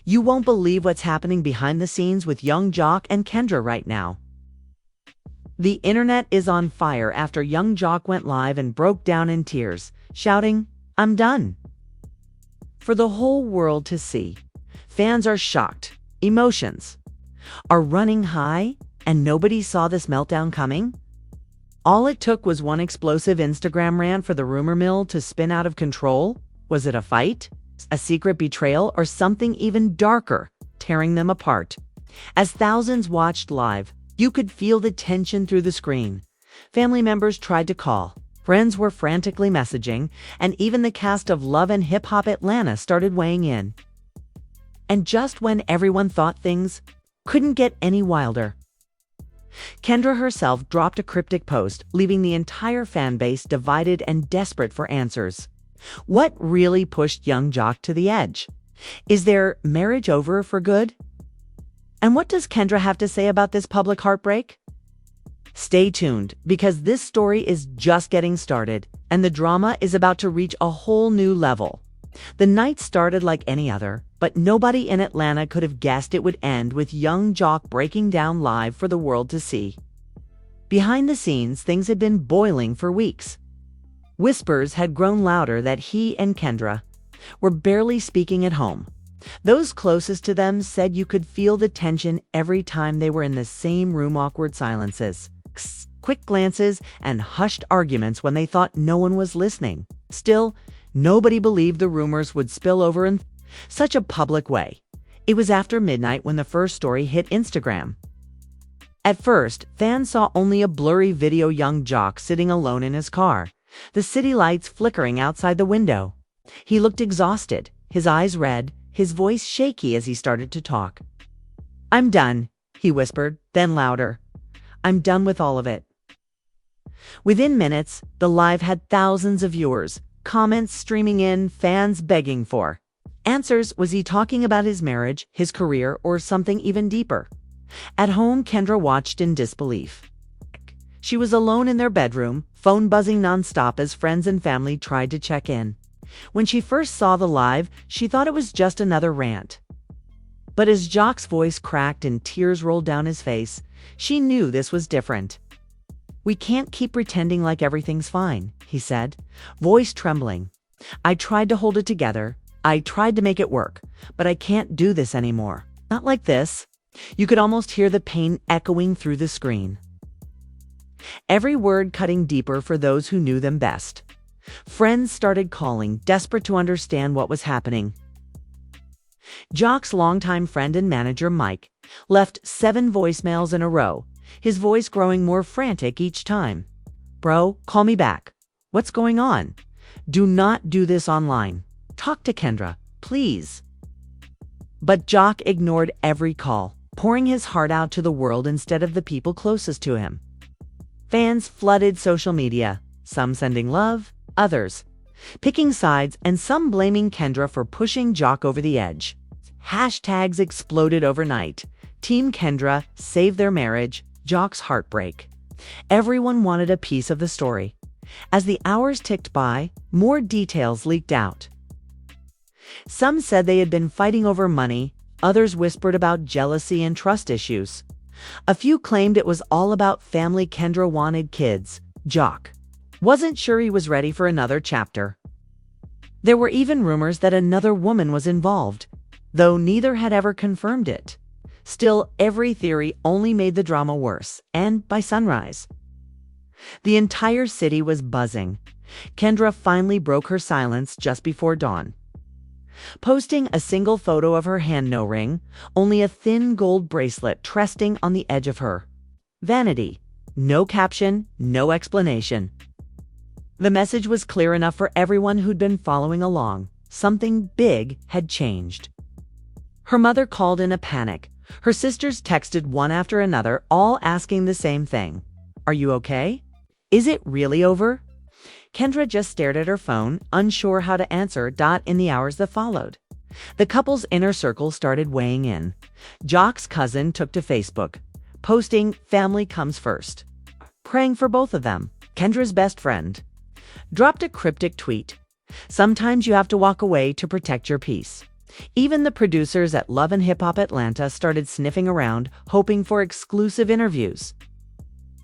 You won't believe what's happening behind the scenes with young Jock and Kendra right now. The internet is on fire after young Jock went live and broke down in tears, shouting, "I'm done." For the whole world to see. Fans are shocked. Emotions are running high, and nobody saw this meltdown coming. All it took was one explosive Instagram rant for the rumor mill to spin out of control. Was it a fight, a secret betrayal, or something even darker, tearing them apart? As thousands watched live, you could feel the tension through the screen. Family members tried to call. Friends were frantically messaging, and even the cast of Love and Hip Hop Atlanta started weighing in. And just when everyone thought things couldn't get any wilder, Kendra herself dropped a cryptic post, leaving the entire fan base divided and desperate for answers. What really pushed young Jock to the edge? Is their marriage over for good? And what does Kendra have to say about this public heartbreak? Stay tuned, because this story is just getting started, and the drama is about to reach a whole new level. The night started like any other, but nobody in Atlanta could have guessed it would end with young Jock breaking down live for the world to see. Behind the scenes, things had been boiling for weeks. Whispers had grown louder that he and Kendra were barely speaking at home. Those closest to them said you could feel the tension every time they were in the same room. Awkward silences, quick glances, and hushed arguments when they thought no one was listening. Still, nobody believed the rumors would spill over in such a public way. It was after midnight when the first story hit Instagram. At first, fans saw only a blurry video of young Jock sitting alone in his car, the city lights flickering outside the window. He looked exhausted, his eyes red, his voice shaky as he started to talk. "I'm done," he whispered, then louder. "I'm done with all of it." Within minutes, the live had thousands of viewers, comments streaming in, fans begging for answers. Was he talking about his marriage, his career, or something even deeper? At home, Kendra watched in disbelief. She was alone in their bedroom, phone buzzing nonstop as friends and family tried to check in. When she first saw the live, she thought it was just another rant. But as Jock's voice cracked and tears rolled down his face, she knew this was different. "We can't keep pretending like everything's fine," he said, voice trembling. "I tried to hold it together. I tried to make it work, but I can't do this anymore. Not like this." You could almost hear the pain echoing through the screen. Every word cutting deeper for those who knew them best. Friends started calling, desperate to understand what was happening. Jock's longtime friend and manager, Mike, left 7 voicemails in a row, his voice growing more frantic each time. "Bro, call me back. What's going on? Do not do this online. Talk to Kendra, please." But Jock ignored every call, pouring his heart out to the world instead of the people closest to him. Fans flooded social media, some sending love, others picking sides, and some blaming Kendra for pushing Jock over the edge. Hashtags exploded overnight. Team Kendra, save their marriage, Jock's heartbreak. Everyone wanted a piece of the story. As the hours ticked by, more details leaked out. Some said they had been fighting over money, others whispered about jealousy and trust issues. A few claimed it was all about family. Kendra wanted kids. Jock wasn't sure he was ready for another chapter. There were even rumors that another woman was involved, though neither had ever confirmed it. Still, every theory only made the drama worse, and by sunrise, the entire city was buzzing. Kendra finally broke her silence just before dawn, posting a single photo of her hand, no ring, only a thin gold bracelet resting on the edge of her vanity. No caption, no explanation. The message was clear enough for everyone who'd been following along. Something big had changed. Her mother called in a panic. Her sisters texted one after another, all asking the same thing. "Are you okay? Is it really over?" Kendra just stared at her phone, unsure how to answer. In the hours that followed, the couple's inner circle started weighing in. Jock's cousin took to Facebook, posting "Family comes first," praying for both of them. Kendra's best friend dropped a cryptic tweet. "Sometimes you have to walk away to protect your peace." Even the producers at Love and Hip Hop Atlanta started sniffing around, hoping for exclusive interviews.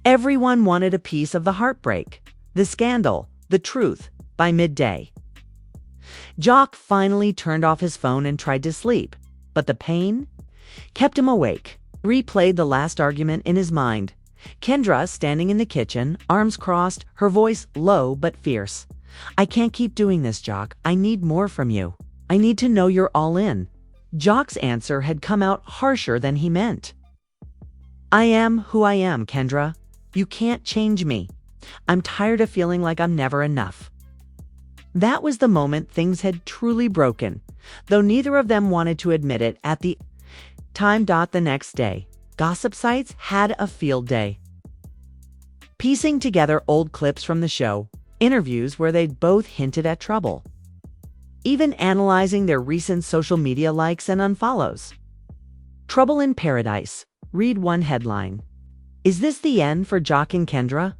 Everyone wanted a piece of the heartbreak, the scandal, the truth by midday. Jock finally turned off his phone and tried to sleep, but the pain kept him awake. Replayed the last argument in his mind. Kendra standing in the kitchen, arms crossed, her voice low but fierce. "I can't keep doing this, Jock. I need more from you. I need to know you're all in." Jock's answer had come out harsher than he meant. "I am who I am, Kendra. You can't change me. I'm tired of feeling like I'm never enough." That was the moment things had truly broken, though neither of them wanted to admit it at the time. The next day, gossip sites had a field day. Piecing together old clips from the show, interviews where they'd both hinted at trouble, even analyzing their recent social media likes and unfollows. "Trouble in Paradise," read one headline. "Is this the end for Jock and Kendra?"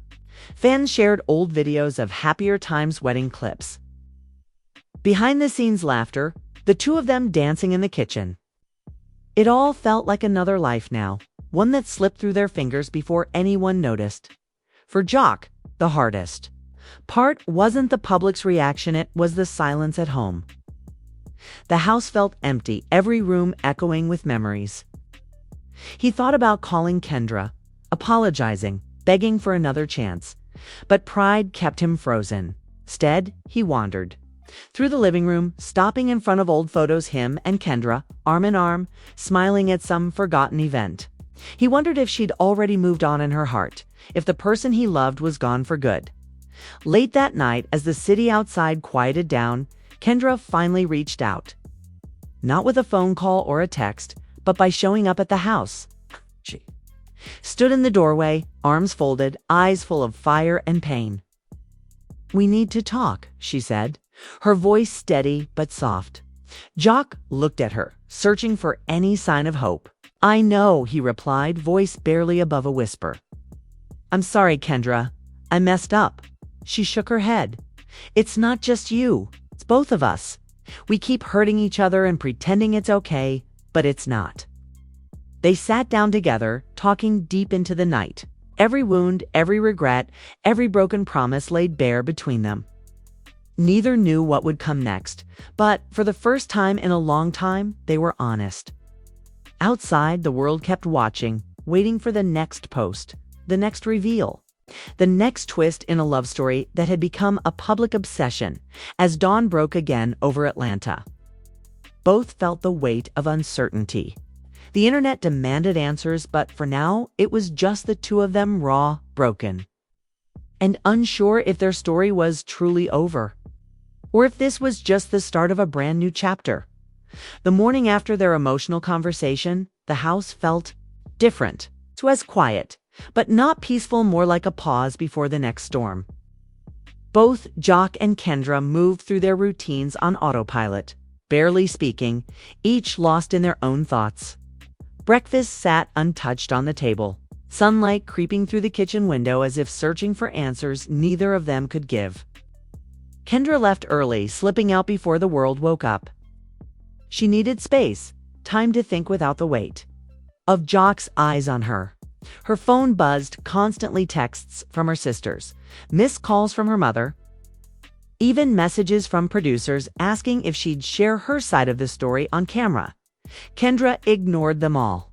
Fans shared old videos of happier times wedding clips. Behind-the-scenes laughter, the two of them dancing in the kitchen. It all felt like another life now, one that slipped through their fingers before anyone noticed. For Jock, the hardest part wasn't the public's reaction, it was the silence at home. The house felt empty, every room echoing with memories. He thought about calling Kendra, apologizing, begging for another chance, but pride kept him frozen. Instead, he wandered through the living room, stopping in front of old photos, him and Kendra, arm in arm, smiling at some forgotten event. He wondered if she'd already moved on in her heart, if the person he loved was gone for good. Late that night, as the city outside quieted down, Kendra finally reached out. Not with a phone call or a text, but by showing up at the house. She stood in the doorway, arms folded, eyes full of fire and pain. "We need to talk," she said, her voice steady but soft. Jock looked at her, searching for any sign of hope. "I know," he replied, voice barely above a whisper. "I'm sorry, Kendra. I messed up." She shook her head. "It's not just you. It's both of us. We keep hurting each other and pretending it's okay, but it's not." They sat down together, talking deep into the night. Every wound, every regret, every broken promise laid bare between them. Neither knew what would come next, but for the first time in a long time, they were honest. Outside, the world kept watching, waiting for the next post, the next reveal, the next twist in a love story that had become a public obsession as dawn broke again over Atlanta. Both felt the weight of uncertainty. The internet demanded answers, but for now, it was just the two of them, raw, broken, and unsure if their story was truly over, or if this was just the start of a brand new chapter. The morning after their emotional conversation, the house felt different. It was quiet, but not peaceful, more like a pause before the next storm. Both Jock and Kendra moved through their routines on autopilot, barely speaking, each lost in their own thoughts. Breakfast sat untouched on the table, sunlight creeping through the kitchen window as if searching for answers neither of them could give. Kendra left early, slipping out before the world woke up. She needed space, time to think without the weight of Jock's eyes on her. Her phone buzzed, constantly texts from her sisters, missed calls from her mother, even messages from producers asking if she'd share her side of the story on camera. Kendra ignored them all.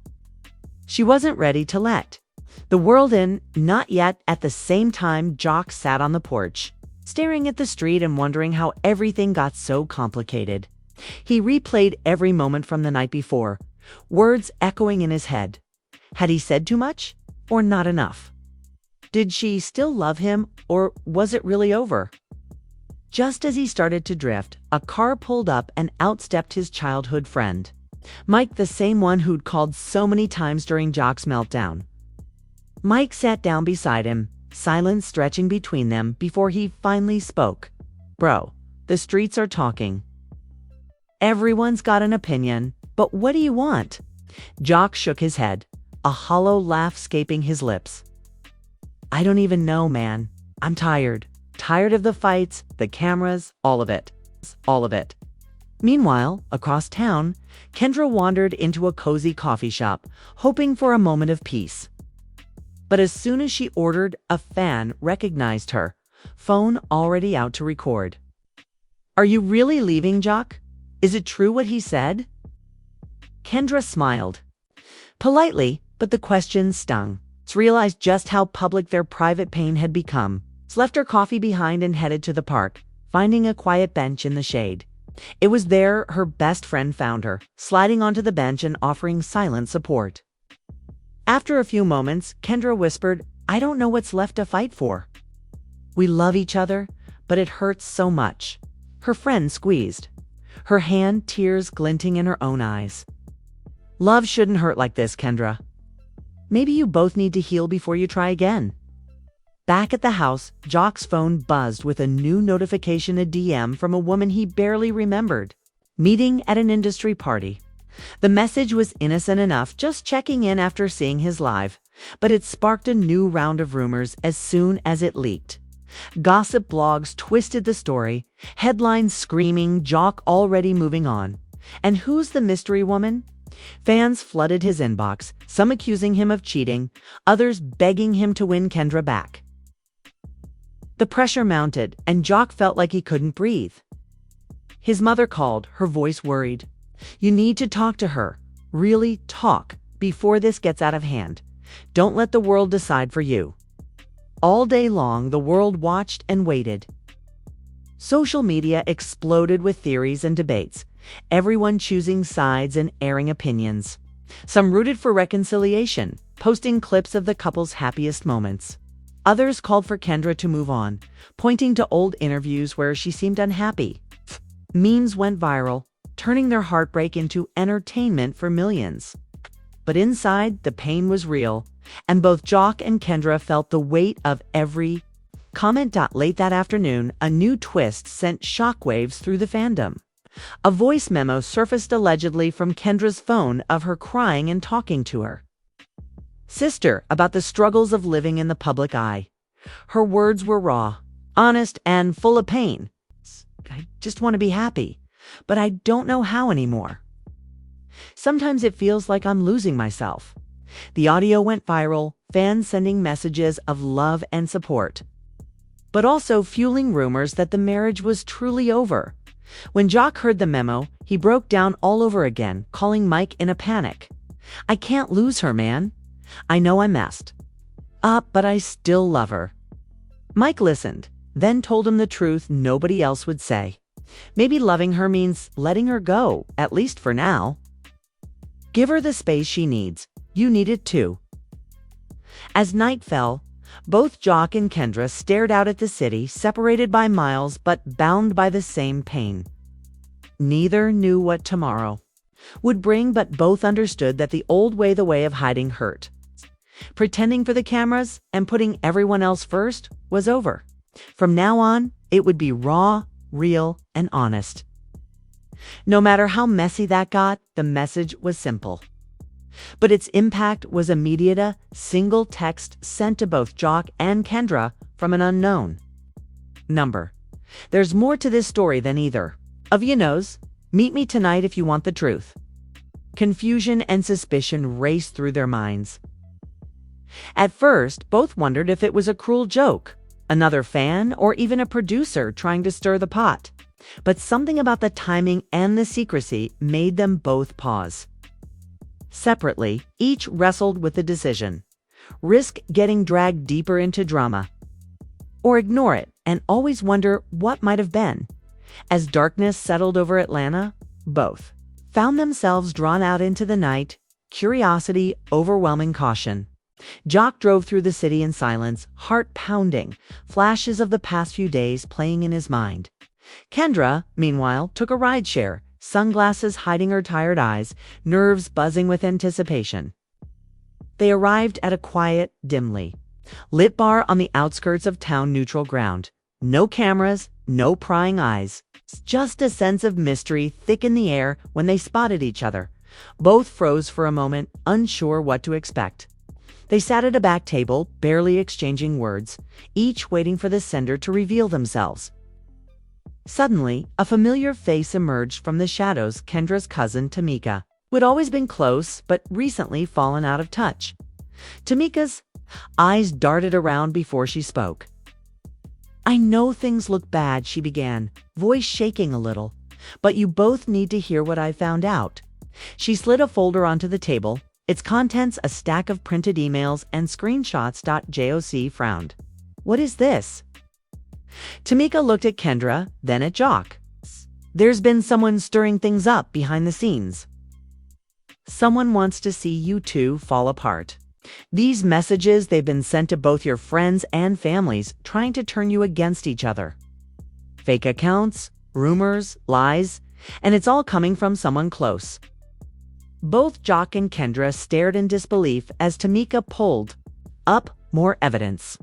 She wasn't ready to let the world in, not yet. At the same time, Jock sat on the porch, staring at the street and wondering how everything got so complicated. He replayed every moment from the night before, words echoing in his head. Had he said too much or not enough? Did she still love him, or was it really over? Just as he started to drift, a car pulled up and out stepped his childhood friend, Mike, the same one who'd called so many times during Jock's meltdown. Mike sat down beside him, silence stretching between them before he finally spoke. "Bro, the streets are talking. Everyone's got an opinion, but what do you want?" Jock shook his head, a hollow laugh escaping his lips. "I don't even know, man. I'm tired. Tired of the fights, the cameras, all of it. All of it." Meanwhile, across town, Kendra wandered into a cozy coffee shop, hoping for a moment of peace. But as soon as she ordered, a fan recognized her, phone already out to record. "Are you really leaving, Jock? Is it true what he said?" Kendra smiled. Politely, but the question stung. She realized just how public their private pain had become. She left her coffee behind and headed to the park, finding a quiet bench in the shade. It was there her best friend found her, sliding onto the bench and offering silent support. After a few moments, Kendra whispered, "I don't know what's left to fight for. We love each other, but it hurts so much." Her friend squeezed, her hand tears glinting in her own eyes. "Love shouldn't hurt like this, Kendra. Maybe you both need to heal before you try again." Back at the house, Jock's phone buzzed with a new notification, a DM from a woman he barely remembered. Meeting at an industry party. The message was innocent enough, just checking in after seeing his live, but it sparked a new round of rumors as soon as it leaked. Gossip blogs twisted the story, headlines screaming Jock already moving on. And who's the mystery woman? Fans flooded his inbox, some accusing him of cheating, others begging him to win Kendra back. The pressure mounted, and Jock felt like he couldn't breathe. His mother called, her voice worried. "You need to talk to her. Really talk, before this gets out of hand. Don't let the world decide for you." All day long, the world watched and waited. Social media exploded with theories and debates, everyone choosing sides and airing opinions. Some rooted for reconciliation, posting clips of the couple's happiest moments. Others called for Kendra to move on, pointing to old interviews where she seemed unhappy. Memes went viral, turning their heartbreak into entertainment for millions. But inside, the pain was real, and both Jock and Kendra felt the weight of every comment. Late that afternoon, a new twist sent shockwaves through the fandom. A voice memo surfaced allegedly from Kendra's phone of her crying and talking to her sister about the struggles of living in the public eye. Her words were raw, honest, and full of pain. "I just want to be happy, but I don't know how anymore. Sometimes it feels like I'm losing myself." The audio went viral, fans sending messages of love and support, but also fueling rumors that the marriage was truly over. When Jock heard the memo, he broke down all over again, calling Mike in a panic. "I can't lose her, man. I know I messed up, but I still love her." Mike listened, then told him the truth nobody else would say. Maybe loving her means letting her go, at least for now. Give her the space she needs. You need it too. As night fell, both Jock and Kendra stared out at the city, separated by miles but bound by the same pain. Neither knew what tomorrow would bring, but both understood that the old way, the way of hiding hurt, pretending for the cameras and putting everyone else first, was over. From now on, it would be raw, real, and honest. No matter how messy that got, the message was simple. But its impact was immediate. A single text sent to both Jock and Kendra from an unknown number. "There's more to this story than either of you knows. Meet me tonight if you want the truth." Confusion and suspicion raced through their minds. At first, both wondered if it was a cruel joke, another fan, or even a producer trying to stir the pot. But something about the timing and the secrecy made them both pause. Separately, each wrestled with the decision: risk getting dragged deeper into drama, or ignore it and always wonder what might have been. As darkness settled over Atlanta, both found themselves drawn out into the night, curiosity overwhelming caution. Jock drove through the city in silence, heart pounding, flashes of the past few days playing in his mind. Kendra, meanwhile, took a rideshare, sunglasses hiding her tired eyes, nerves buzzing with anticipation. They arrived at a quiet, dimly lit bar on the outskirts of town, neutral ground. No cameras, no prying eyes. Just a sense of mystery thick in the air when they spotted each other. Both froze for a moment, unsure what to expect. They sat at a back table, barely exchanging words, each waiting for the sender to reveal themselves. Suddenly, a familiar face emerged from the shadows. Kendra's cousin, Tamika, who had always been close but recently fallen out of touch. Tamika's eyes darted around before she spoke. "I know things look bad," she began, voice shaking a little, "but you both need to hear what I found out." She slid a folder onto the table, its contents a stack of printed emails and screenshots. Joc frowned. "What is this?" Tamika looked at Kendra, then at Jock. "There's been someone stirring things up behind the scenes. Someone wants to see you two fall apart. These messages, they've been sent to both your friends and families, trying to turn you against each other. Fake accounts, rumors, lies, and it's all coming from someone close." Both Jock and Kendra stared in disbelief as Tamika pulled up more evidence.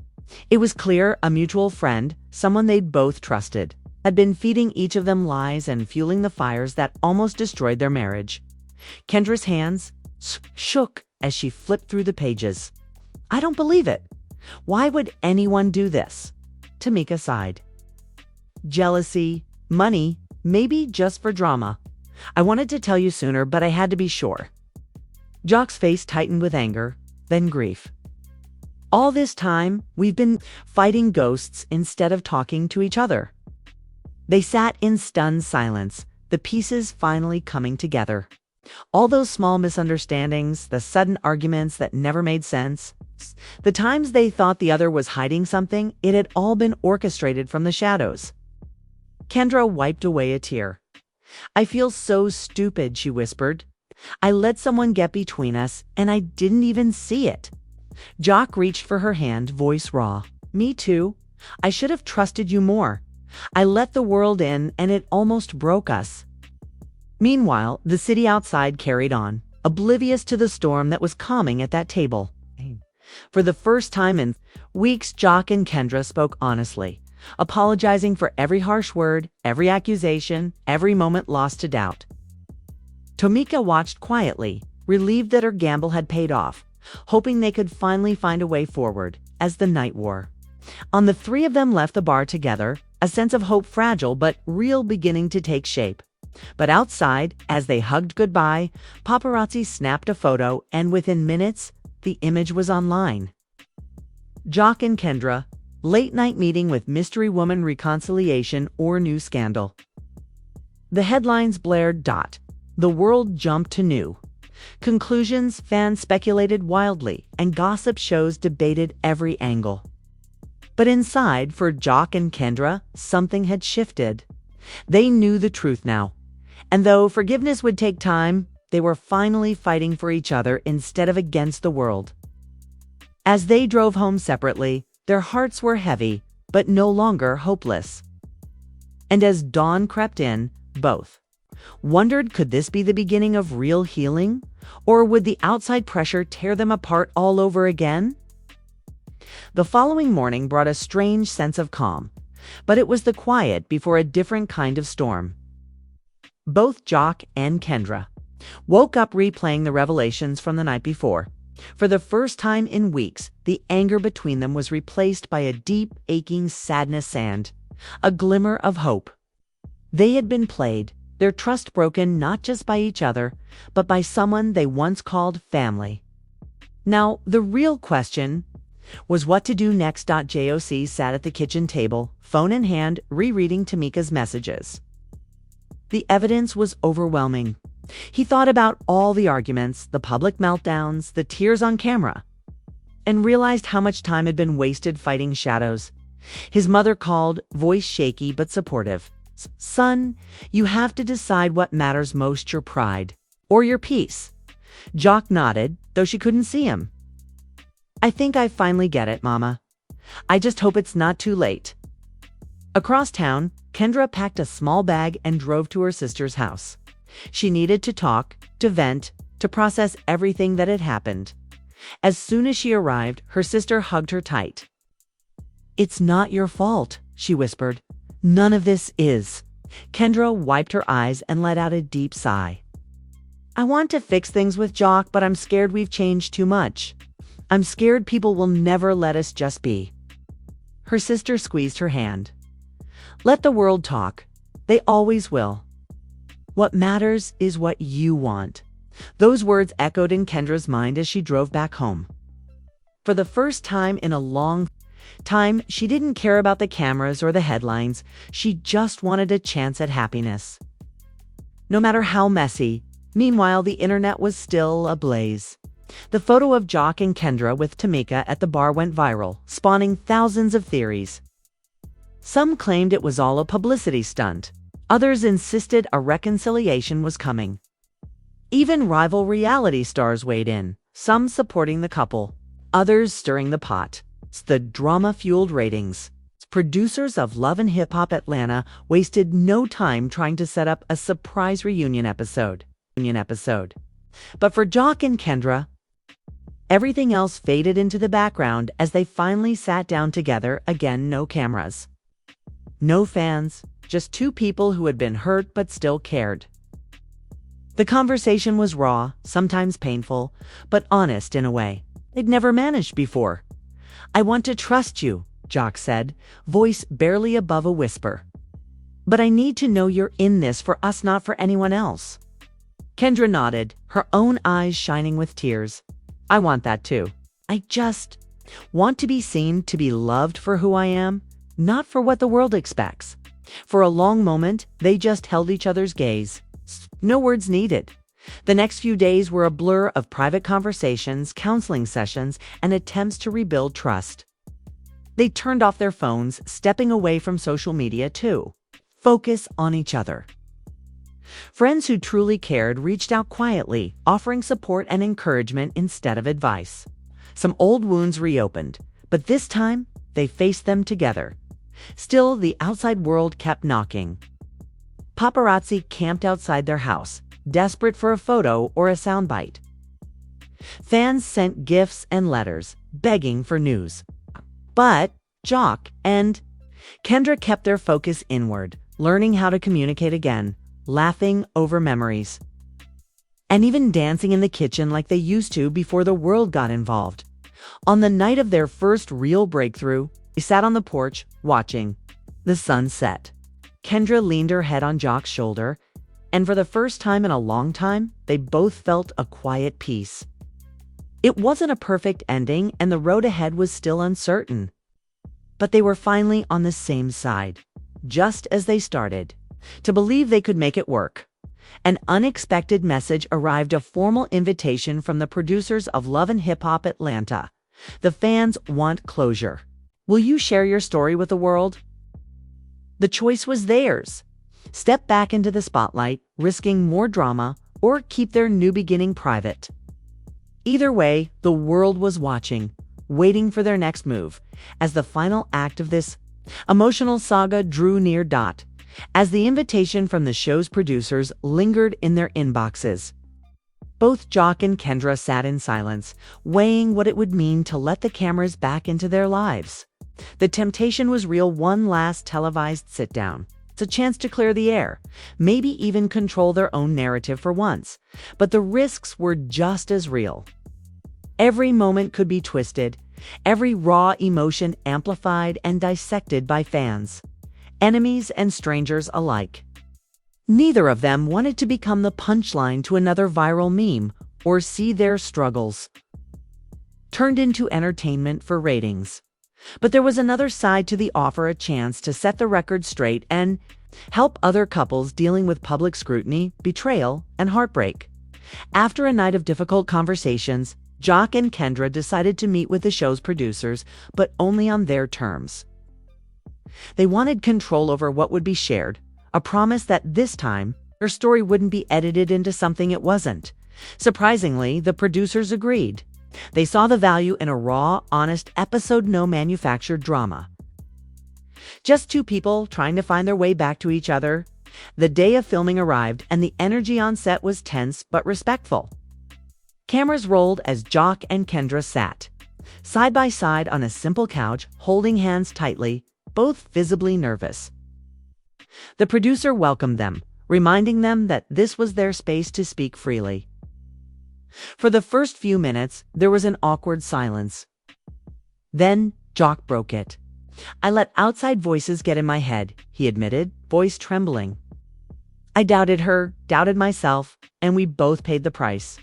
It was clear a mutual friend, someone they'd both trusted, had been feeding each of them lies and fueling the fires that almost destroyed their marriage. Kendra's hands shook as she flipped through the pages. "I don't believe it. Why would anyone do this?" Tamika sighed. "Jealousy, money, maybe just for drama. I wanted to tell you sooner, but I had to be sure." Jock's face tightened with anger, then grief. "All this time, we've been fighting ghosts instead of talking to each other." They sat in stunned silence, the pieces finally coming together. All those small misunderstandings, the sudden arguments that never made sense, the times they thought the other was hiding something, it had all been orchestrated from the shadows. Kendra wiped away a tear. "I feel so stupid," she whispered. "I let someone get between us, and I didn't even see it." Jock reached for her hand, voice raw. "Me too. I should have trusted you more. I let the world in, and it almost broke us." Meanwhile, the city outside carried on, oblivious to the storm that was calming at that table. For the first time in weeks, Jock and Kendra spoke honestly, apologizing for every harsh word, every accusation, every moment lost to doubt. Tamika watched quietly, relieved that her gamble had paid off, hoping they could finally find a way forward as the night wore. On the three of them left the bar together, a sense of hope, fragile but real, beginning to take shape. But outside, as they hugged goodbye, paparazzi snapped a photo, and within minutes, the image was online. Jock and Kendra, late night meeting with mystery woman, reconciliation or new scandal. The headlines blared. The world jumped to new conclusions, fans speculated wildly, and gossip shows debated every angle. But inside, for Jock and Kendra, something had shifted. They knew the truth now. And though forgiveness would take time, they were finally fighting for each other instead of against the world. As they drove home separately, their hearts were heavy, but no longer hopeless. And as dawn crept in, both wondered, could this be the beginning of real healing? Or would the outside pressure tear them apart all over again? The following morning brought a strange sense of calm, but it was the quiet before a different kind of storm. Both Jock and Kendra woke up replaying the revelations from the night before. For the first time in weeks, the anger between them was replaced by a deep, aching sadness and a glimmer of hope. They had been played, their trust broken not just by each other, but by someone they once called family. Now, the real question was what to do next. Joc sat at the kitchen table, phone in hand, rereading Tamika's messages. The evidence was overwhelming. He thought about all the arguments, the public meltdowns, the tears on camera, and realized how much time had been wasted fighting shadows. His mother called, voice shaky but supportive. "Son, you have to decide what matters most, your pride or your peace." Jock nodded, though she couldn't see him. "I think I finally get it, Mama. I just hope it's not too late." Across town, Kendra packed a small bag and drove to her sister's house. She needed to talk, to vent, to process everything that had happened. As soon as she arrived, her sister hugged her tight. "It's not your fault," she whispered. "None of this is." Kendra wiped her eyes and let out a deep sigh. "I want to fix things with Jock, but I'm scared we've changed too much. I'm scared people will never let us just be." Her sister squeezed her hand. "Let the world talk. They always will. What matters is what you want. Those words echoed in Kendra's mind as she drove back home. For the first time in a long time, she didn't care about the cameras or the headlines. She just wanted a chance at happiness. No matter how messy. Meanwhile, the internet was still ablaze. The photo of Jock and Kendra with Tamika at the bar went viral, spawning thousands of theories. Some claimed it was all a publicity stunt. Others insisted a reconciliation was coming. Even rival reality stars weighed in, some supporting the couple, others stirring the pot. The drama-fueled ratings. Producers of Love and Hip Hop Atlanta wasted no time trying to set up a surprise reunion episode. But for Jock and Kendra, everything else faded into the background as they finally sat down together again. No cameras. No fans, just two people who had been hurt but still cared. The conversation was raw, sometimes painful, but honest in a way they'd never managed before. "I want to trust you," Jock said, voice barely above a whisper. "But I need to know you're in this for us, not for anyone else." Kendra nodded, her own eyes shining with tears. "I want that too. I just want to be seen, to be loved for who I am, not for what the world expects." For a long moment, they just held each other's gaze. No words needed. The next few days were a blur of private conversations, counseling sessions, and attempts to rebuild trust. They turned off their phones, stepping away from social media to focus on each other. Friends who truly cared reached out quietly, offering support and encouragement instead of advice. Some old wounds reopened, but this time they faced them together. Still, the outside world kept knocking. Paparazzi camped outside their house, desperate for a photo or a soundbite. Fans sent gifts and letters, begging for news. But Jock and Kendra kept their focus inward, learning how to communicate again, laughing over memories, and even dancing in the kitchen like they used to before the world got involved. On the night of their first real breakthrough, they sat on the porch, watching the sun set. Kendra leaned her head on Jock's shoulder, and for the first time in a long time, they both felt a quiet peace. It wasn't a perfect ending, and the road ahead was still uncertain. But they were finally on the same side, just as they started to believe they could make it work. An unexpected message arrived, a formal invitation from the producers of Love and Hip Hop Atlanta. "The fans want closure. Will you share your story with the world?" The choice was theirs. Step back into the spotlight, risking more drama, or keep their new beginning private. Either way, the world was watching, waiting for their next move, as the final act of this emotional saga drew near. As the invitation from the show's producers lingered in their inboxes, both Jock and Kendra sat in silence, weighing what it would mean to let the cameras back into their lives. The temptation was real, one last televised sit-down. It's a chance to clear the air, maybe even control their own narrative for once. But the risks were just as real. Every moment could be twisted, every raw emotion amplified and dissected by fans, enemies and strangers alike. Neither of them wanted to become the punchline to another viral meme or see their struggles turned into entertainment for ratings. But there was another side to the offer, a chance to set the record straight and help other couples dealing with public scrutiny, betrayal, and heartbreak. After a night of difficult conversations, Jock and Kendra decided to meet with the show's producers, but only on their terms. They wanted control over what would be shared, a promise that this time, their story wouldn't be edited into something it wasn't. Surprisingly, the producers agreed. They saw the value in a raw, honest episode, no manufactured drama. Just two people trying to find their way back to each other. The day of filming arrived, and the energy on set was tense but respectful. Cameras rolled as Jock and Kendra sat side by side on a simple couch, holding hands tightly, both visibly nervous. The producer welcomed them, reminding them that this was their space to speak freely. For the first few minutes, there was an awkward silence. Then Jock broke it. I let outside voices get in my head, he admitted, voice trembling. I doubted her, doubted myself, and we both paid the price.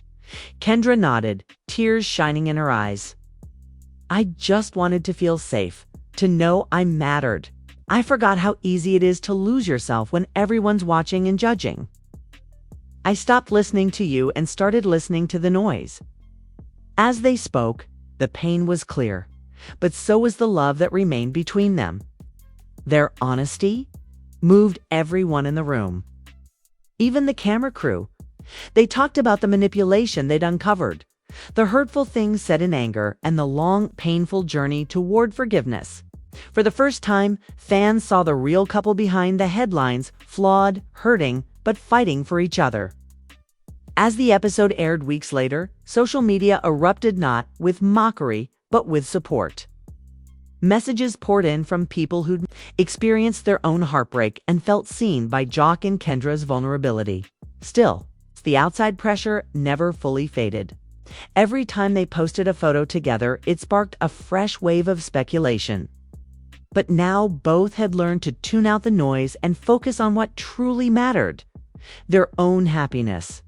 Kendra nodded, tears shining in her eyes. I just wanted to feel safe, to know I mattered. I forgot how easy it is to lose yourself when everyone's watching and judging. I stopped listening to you and started listening to the noise. As they spoke, the pain was clear, but so was the love that remained between them. Their honesty moved everyone in the room. Even the camera crew. They talked about the manipulation they'd uncovered, the hurtful things said in anger, and the long, painful journey toward forgiveness. For the first time, fans saw the real couple behind the headlines, flawed, hurting, but fighting for each other. As the episode aired weeks later, social media erupted not with mockery, but with support. Messages poured in from people who'd experienced their own heartbreak and felt seen by Jock and Kendra's vulnerability. Still, the outside pressure never fully faded. Every time they posted a photo together, it sparked a fresh wave of speculation. But now both had learned to tune out the noise and focus on what truly mattered: their own happiness,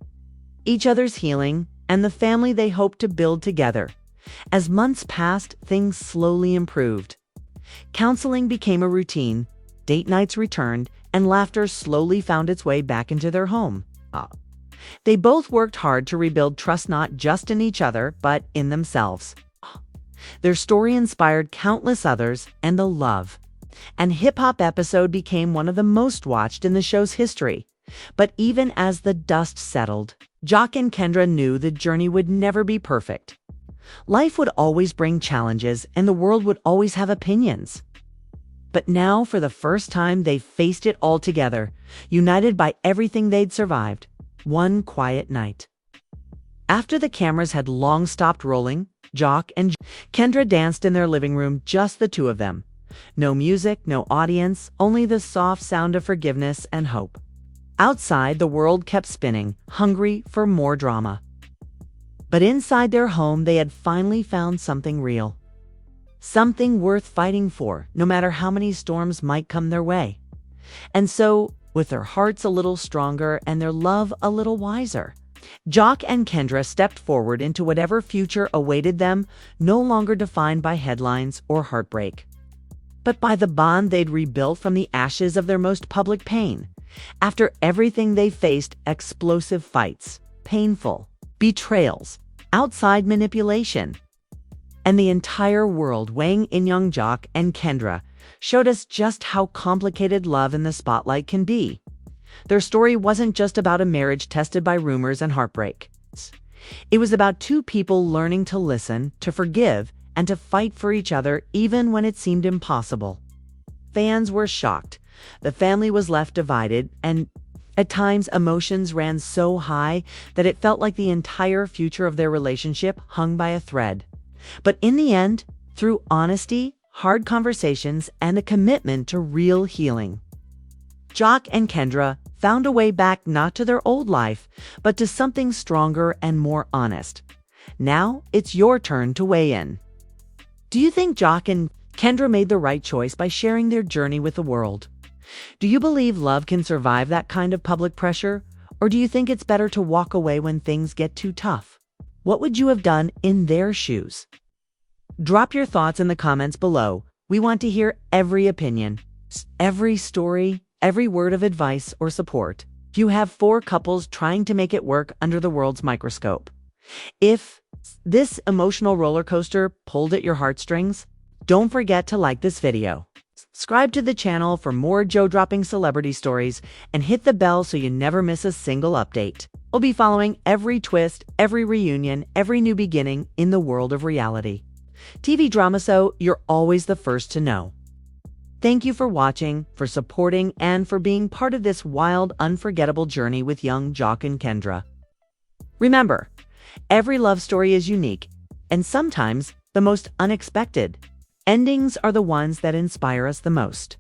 each other's healing, and the family they hoped to build together. As months passed, things slowly improved. Counseling became a routine, date nights returned, and laughter slowly found its way back into their home. They both worked hard to rebuild trust not just in each other, but in themselves. Their story inspired countless others, and the love and hip-hop episode became one of the most watched in the show's history. But even as the dust settled, Jock and Kendra knew the journey would never be perfect. Life would always bring challenges, and the world would always have opinions. But now, for the first time, they faced it all together, united by everything they'd survived. One quiet night. After the cameras had long stopped rolling, Jock and Kendra danced in their living room, just the two of them. No music, no audience, only the soft sound of forgiveness and hope. Outside, the world kept spinning, hungry for more drama. But inside their home, they had finally found something real. Something worth fighting for, no matter how many storms might come their way. And so, with their hearts a little stronger and their love a little wiser, Jock and Kendra stepped forward into whatever future awaited them, no longer defined by headlines or heartbreak, but by the bond they'd rebuilt from the ashes of their most public pain. After everything they faced: explosive fights, painful betrayals, outside manipulation, and the entire world weighing in, young Jock and Kendra showed us just how complicated love in the spotlight can be. Their story wasn't just about a marriage tested by rumors and heartbreak. It was about two people learning to listen, to forgive, and to fight for each other even when it seemed impossible. Fans were shocked. The family was left divided, and at times emotions ran so high that it felt like the entire future of their relationship hung by a thread. But in the end, through honesty, hard conversations, and a commitment to real healing, Jock and Kendra found a way back, not to their old life, but to something stronger and more honest. Now it's your turn to weigh in. Do you think Jock and Kendra made the right choice by sharing their journey with the world? Do you believe love can survive that kind of public pressure? Or do you think it's better to walk away when things get too tough? What would you have done in their shoes? Drop your thoughts in the comments below. We want to hear every opinion, every story, every word of advice or support. You have 4 couples trying to make it work under the world's microscope. If this emotional roller coaster pulled at your heartstrings, don't forget to like this video. Subscribe to the channel for more jaw-dropping celebrity stories, and hit the bell so you never miss a single update. We'll be following every twist, every reunion, every new beginning in the world of reality TV drama, so you're always the first to know. Thank you for watching, for supporting, and for being part of this wild, unforgettable journey with young Jock and Kendra. Remember, every love story is unique, and sometimes the most unexpected endings are the ones that inspire us the most.